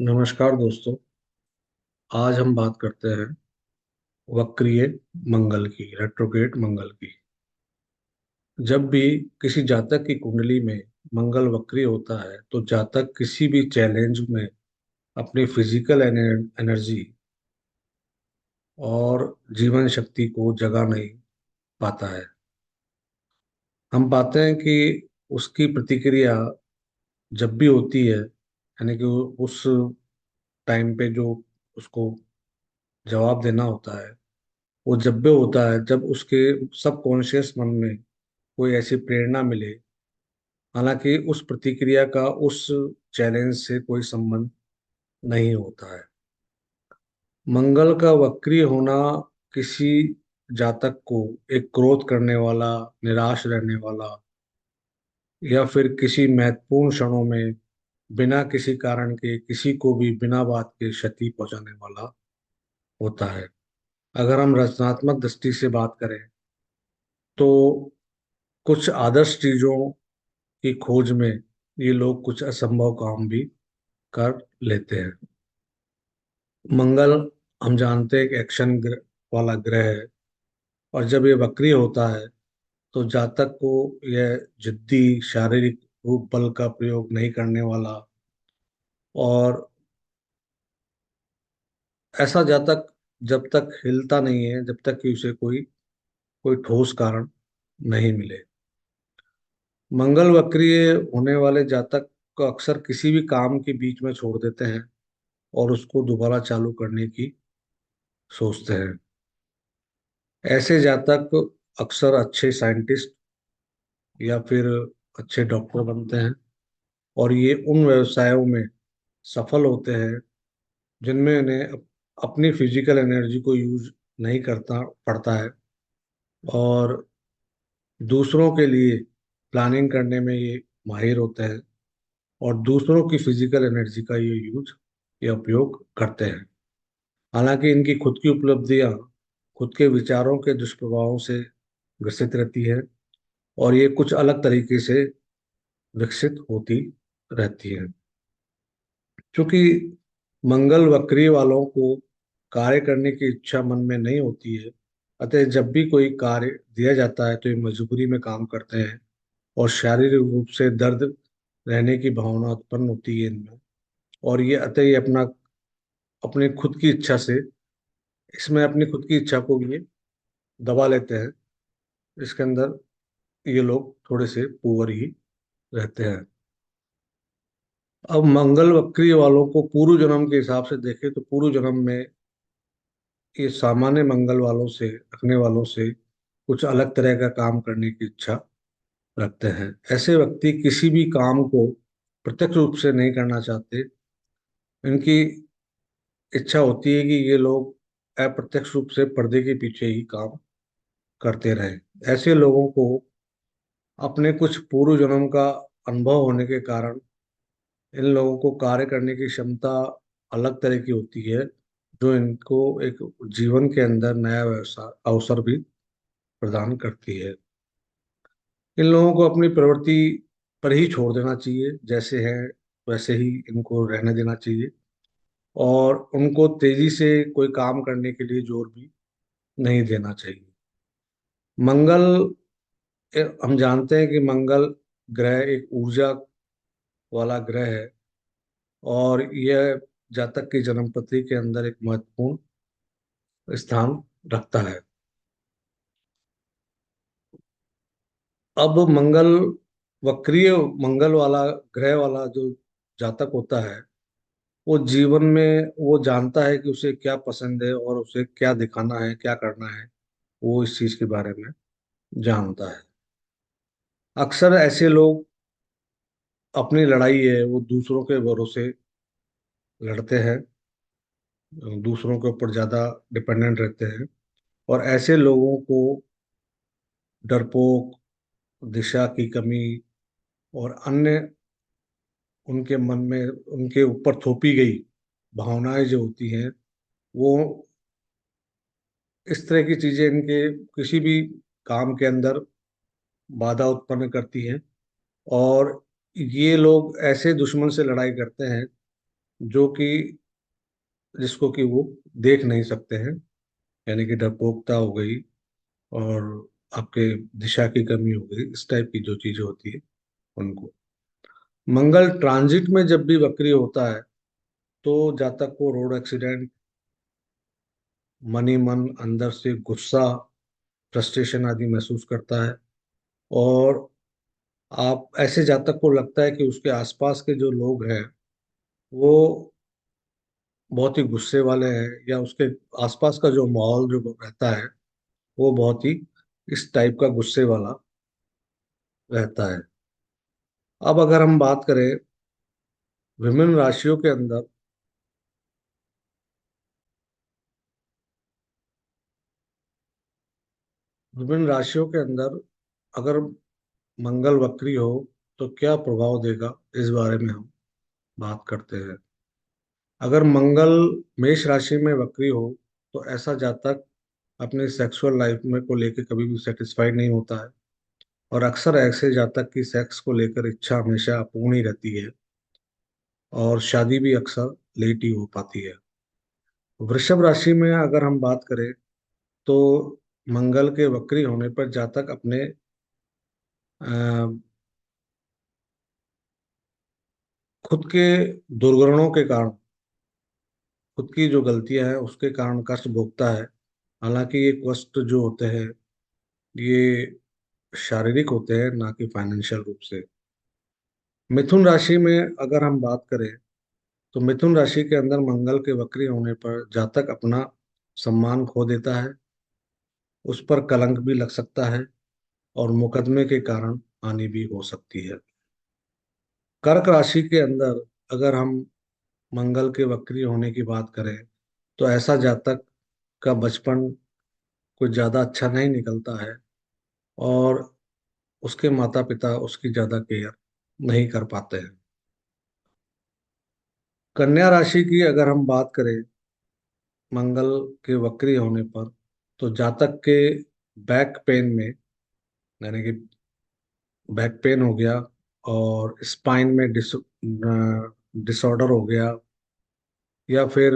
नमस्कार दोस्तों। आज हम बात करते हैं वक्रीय मंगल की, रेट्रोग्रेड मंगल की। जब भी किसी जातक की कुंडली में मंगल वक्री होता है तो जातक किसी भी चैलेंज में अपनी फिजिकल एनर्जी और जीवन शक्ति को जगा नहीं पाता है। हम पाते हैं कि उसकी प्रतिक्रिया जब भी होती है, यानी कि उस टाइम पे जो उसको जवाब देना होता है, वो जब भी होता है जब उसके सबकॉन्शियस मन में कोई ऐसी प्रेरणा मिले। हालांकि उस प्रतिक्रिया का उस चैलेंज से कोई संबंध नहीं होता है। मंगल का वक्री होना किसी जातक को एक क्रोध करने वाला, निराश रहने वाला, या फिर किसी महत्वपूर्ण क्षणों में बिना किसी कारण के किसी को भी बिना बात के क्षति पहुंचाने वाला होता है। अगर हम रचनात्मक दृष्टि से बात करें तो कुछ आदर्श चीजों की खोज में ये लोग कुछ असंभव काम भी कर लेते हैं। मंगल, हम जानते हैं, एक एक्शन वाला ग्रह है। और जब ये वक्री होता है तो जातक को यह जिद्दी, शारीरिक रूप बल का प्रयोग नहीं करने वाला, और ऐसा जातक जब तक हिलता नहीं है जब तक कि उसे कोई कोई ठोस कारण नहीं मिले। मंगल वक्रीय होने वाले जातक को अक्सर किसी भी काम के बीच में छोड़ देते हैं और उसको दोबारा चालू करने की सोचते हैं। ऐसे जातक अक्सर अच्छे साइंटिस्ट या फिर अच्छे डॉक्टर बनते हैं, और ये उन व्यवसायों में सफल होते हैं जिनमें इन्हें अपनी फिजिकल एनर्जी को यूज नहीं करता पड़ता है, और दूसरों के लिए प्लानिंग करने में ये माहिर होते हैं, और दूसरों की फिजिकल एनर्जी का ये उपयोग करते हैं। हालांकि इनकी खुद की उपलब्धियां खुद के विचारों के दुष्प्रभावों से ग्रसित रहती है, और ये कुछ अलग तरीके से विकसित होती रहती है। क्योंकि मंगल वक्री वालों को कार्य करने की इच्छा मन में नहीं होती है, अतः जब भी कोई कार्य दिया जाता है तो ये मजबूरी में काम करते हैं, और शारीरिक रूप से दर्द रहने की भावना उत्पन्न होती है इनमें। और ये अतः ये अपने खुद की इच्छा से इसमें अपनी खुद की इच्छा को भी ये दबा लेते हैं। इसके अंदर ये लोग थोड़े से पुअर ही रहते हैं। अब मंगल वक्री वालों को पूर्व जन्म के हिसाब से देखें तो पूर्व जन्म में ये सामान्य मंगल वालों से रखने वालों से कुछ अलग तरह का काम करने की इच्छा रखते हैं। ऐसे व्यक्ति किसी भी काम को प्रत्यक्ष रूप से नहीं करना चाहते। इनकी इच्छा होती है कि ये लोग अप्रत्यक्ष रूप से पर्दे के पीछे ही काम करते रहें। ऐसे लोगों को अपने कुछ पूर्व जन्म का अनुभव होने के कारण इन लोगों को कार्य करने की क्षमता अलग तरह की होती है, जो इनको एक जीवन के अंदर नया व्यवसाय अवसर भी प्रदान करती है। इन लोगों को अपनी प्रवृत्ति पर ही छोड़ देना चाहिए, जैसे है वैसे ही इनको रहने देना चाहिए, और उनको तेजी से कोई काम करने के लिए जोर भी नहीं देना चाहिए। मंगल, हम जानते हैं कि मंगल ग्रह एक ऊर्जा वाला ग्रह है, और यह जातक की जन्म पत्री के अंदर एक महत्वपूर्ण स्थान रखता है। अब मंगल वक्रीय मंगल वाला ग्रह वाला जो जातक होता है, वो जीवन में वो जानता है कि उसे क्या पसंद है और उसे क्या दिखाना है, क्या करना है। वो इस चीज के बारे में जानता है। अक्सर ऐसे लोग अपनी लड़ाई है वो दूसरों के भरोसे लड़ते हैं, दूसरों के ऊपर ज्यादा डिपेंडेंट रहते हैं, और ऐसे लोगों को डरपोक, दिशा की कमी और अन्य उनके मन में उनके ऊपर थोपी गई भावनाएं जो होती हैं, वो इस तरह की चीजें इनके किसी भी काम के अंदर बाधा उत्पन्न करती हैं। और ये लोग ऐसे दुश्मन से लड़ाई करते हैं जो कि जिसको कि वो देख नहीं सकते हैं, यानी कि डरपोकता हो गई, और आपके दिशा की कमी हो गई, इस टाइप की जो चीजें होती है उनको। मंगल ट्रांजिट में जब भी वक्री होता है, तो जातक को रोड एक्सीडेंट, मन ही मन अंदर से गुस्सा, फ्रस्ट्रेशन आदि महसूस करता है। और आप ऐसे जातक को लगता है कि उसके आसपास के जो लोग हैं वो बहुत ही गुस्से वाले हैं, या उसके आसपास का जो माहौल जो रहता है वो बहुत ही इस टाइप का गुस्से वाला रहता है। अब अगर हम बात करें विभिन्न राशियों के अंदर, विभिन्न राशियों के अंदर अगर मंगल वक्री हो तो क्या प्रभाव देगा, इस बारे में हम बात करते हैं। अगर मंगल मेष राशि में वक्री हो तो ऐसा जातक अपनी सेक्सुअल लाइफ में को लेकर कभी भी सेटिस्फाइड नहीं होता है, और अक्सर ऐसे जातक की सेक्स को लेकर इच्छा हमेशा अपूर्ण ही रहती है, और शादी भी अक्सर लेट ही हो पाती है। वृषभ राशि में अगर हम बात करें तो मंगल के वक्री होने पर जातक अपने अ, खुद के दुर्गुणों के कारण, खुद की जो गलतियां हैं उसके कारण कष्ट भोगता है। हालांकि ये कष्ट जो होते हैं ये शारीरिक होते हैं, ना कि फाइनेंशियल रूप से। मिथुन राशि में अगर हम बात करें तो मिथुन राशि के अंदर मंगल के वक्री होने पर जातक अपना सम्मान खो देता है, उस पर कलंक भी लग सकता है, और मुकदमे के कारण हानि भी हो सकती है। कर्क राशि के अंदर अगर हम मंगल के वक्री होने की बात करें तो ऐसा जातक का बचपन कुछ ज्यादा अच्छा नहीं निकलता है, और उसके माता पिता उसकी ज्यादा केयर नहीं कर पाते हैं। कन्या राशि की अगर हम बात करें मंगल के वक्री होने पर, तो जातक के बैक पेन में, यानी कि बैक पेन हो गया, और स्पाइन में डिसऑर्डर हो गया, या फिर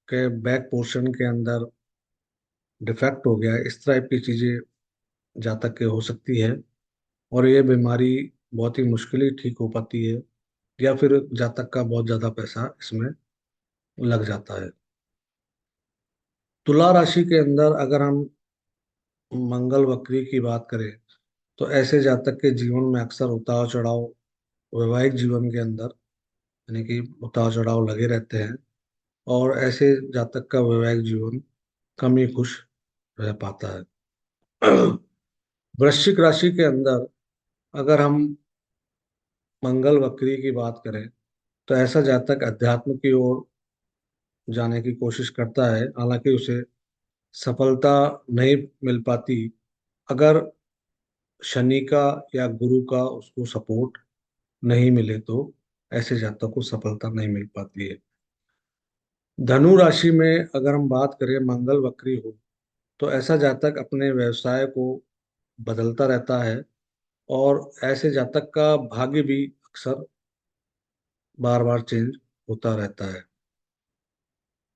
के बैक पोर्शन के अंदर डिफेक्ट हो गया, इस टाइप की चीजें जातक के हो सकती है। और ये बीमारी बहुत ही मुश्किल ही ठीक हो पाती है, या फिर जातक का बहुत ज्यादा पैसा इसमें लग जाता है। तुला राशि के अंदर अगर हम मंगल वक्री की बात करें तो ऐसे जातक के जीवन में अक्सर उतार चढ़ाव, वैवाहिक जीवन के अंदर, यानी कि उतार चढ़ाव लगे रहते हैं, और ऐसे जातक का वैवाहिक जीवन कम ही खुश रह पाता है। वृश्चिक राशि के अंदर अगर हम मंगल वक्री की बात करें तो ऐसा जातक अध्यात्म की ओर जाने की कोशिश करता है, हालांकि उसे सफलता नहीं मिल पाती अगर शनि का या गुरु का उसको सपोर्ट नहीं मिले, तो ऐसे जातक को सफलता नहीं मिल पाती है। धनु राशि में अगर हम बात करें मंगल वक्री हो तो ऐसा जातक अपने व्यवसाय को बदलता रहता है, और ऐसे जातक का भाग्य भी अक्सर बार बार चेंज होता रहता है।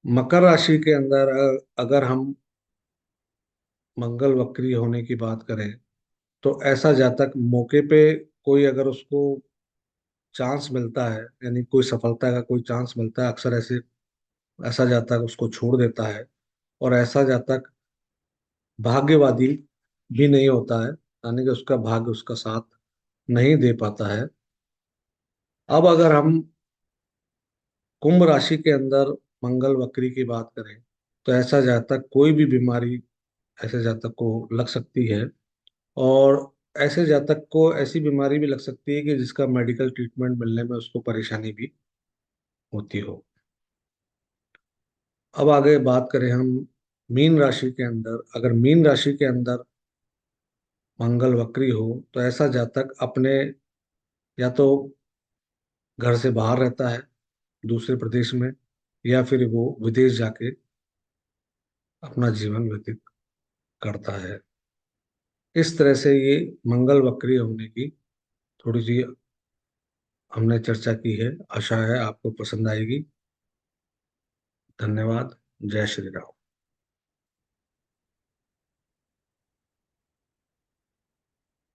मकर राशि के अंदर अगर हम मंगल वक्री होने की बात करें तो ऐसा जातक मौके पे कोई अगर उसको चांस मिलता है, यानी कोई सफलता का कोई चांस मिलता है, अक्सर ऐसे ऐसा जातक उसको छोड़ देता है, और ऐसा जातक भाग्यवादी भी नहीं होता है, यानी कि उसका भाग्य उसका साथ नहीं दे पाता है। अब अगर हम कुंभ राशि के अंदर मंगल वक्री की बात करें तो ऐसा जातक कोई भी बीमारी ऐसे जातक को लग सकती है, और ऐसे जातक को ऐसी बीमारी भी लग सकती है कि जिसका मेडिकल ट्रीटमेंट मिलने में उसको परेशानी भी होती हो। अब आगे बात करें हम मीन राशि के अंदर, अगर मीन राशि के अंदर मंगल वक्री हो तो ऐसा जातक अपने, या तो घर से बाहर रहता है दूसरे प्रदेश में, या फिर वो विदेश जाके अपना जीवन व्यतीत करता है। इस तरह से ये मंगल वक्री होने की थोड़ी सी हमने चर्चा की है, आशा है आपको पसंद आएगी। धन्यवाद। जय श्री राम।